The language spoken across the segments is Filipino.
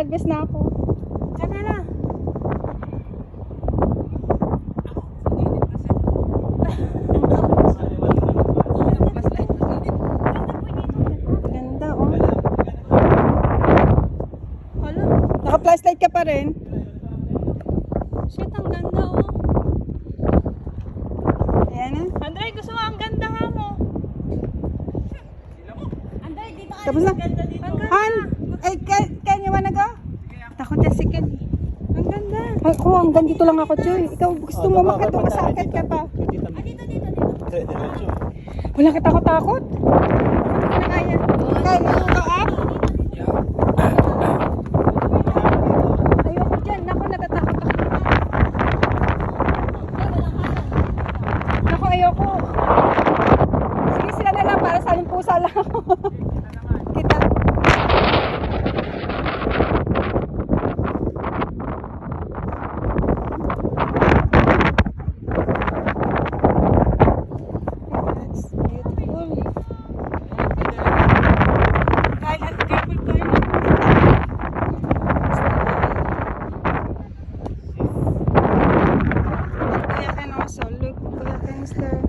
Nag-miss na ako. Tara na. Ganda, oh. Hala. Naka-flashlight ka pa rin. Shit, ang ganda, oh. Ayan na. Andre, gusto mo ang ganda nga mo. Andre, dito ka. Tapos na. Ganda dito. Han! Ay, can you wanna go? Takot na si Ken. Ang ganda. Ay, ang ganda dito lang ako, Choy. Ikaw gusto mo makatong masakit ka pa. Dito. Wala ka takot-takot? Hindi ka na kaya. Kaya mo ka up? Ayoko dyan. Naku, natatakot ako. Naku, ayoko. Sige, sila na lang para sa aling pusa lang ako. Kita. That's beautiful. Kyle, careful ka yun. Kuya Ken also. Look, Kuya Ken is there.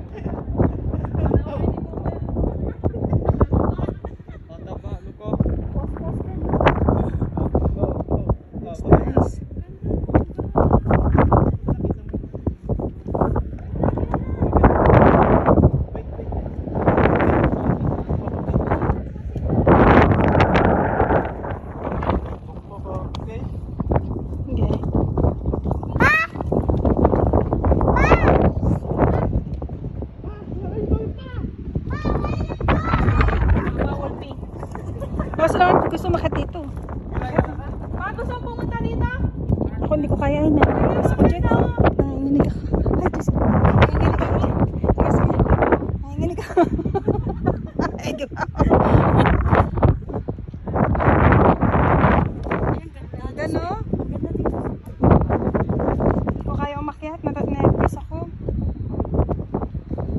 That's nice. Okay. Bawal pink. Mas lang gusto makatito. Bakit gusto mo pumunta dito? Ako hindi ko kaya yun. Gusto ko dyan. Nanginginig ako. Ay, Diyos ko. Nanginginig ako. Kasi, nanginginig ako. Ay, di ba? Gano? Hindi ko kaya umakyat. Nervous ako.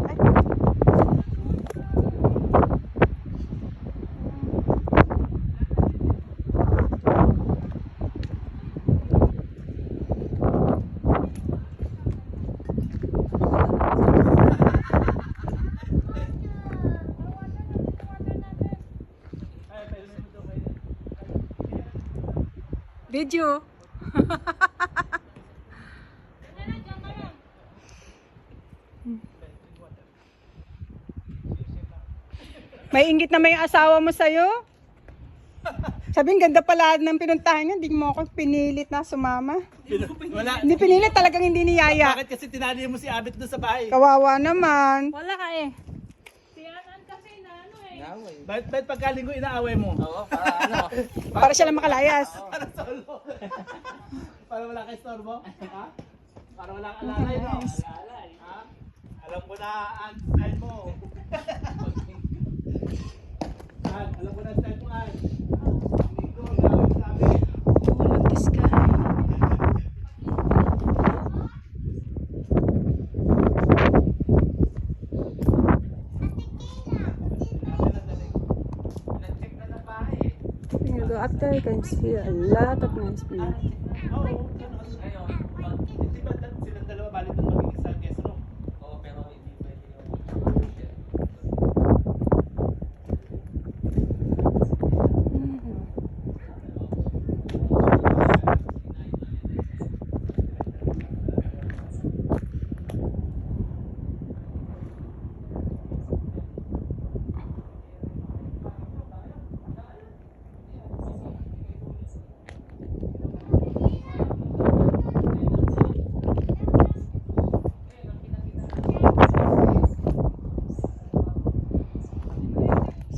Ay. Video. May inggit na may asawa mo sa'yo? Sabi, ganda pala ng pinuntahan niya. Hindi mo ako pinilit na sumama. Wala. Hindi pinilit, talagang hindi niyaya. Bakit kasi tinali mo si Abit doon sa bahay? Kawawa naman. Wala ka eh. Si Anan kasi na ano eh. Bakit pagkalinggo inaaway mo? Oo, para ano? Para siya lang makalayas. Para solo. Para wala kang istorbo? Ha? Para wala kang alalay, no? Alalay. Ha? Alam ko na ang style mo. Alam ko na ang style mo, An. Hindi ko gawin sabi. All of this guy. When you go up there, you can see a lot of nice views. Oo. Di ba silang dalawa balik doon magiging sa guest room? Oo, pero hindi pwede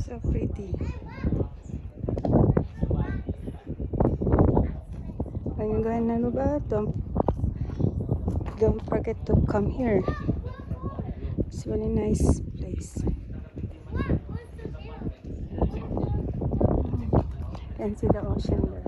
So pretty. When you go in Nanuba, don't forget to come here. It's a really nice place. And see the ocean there.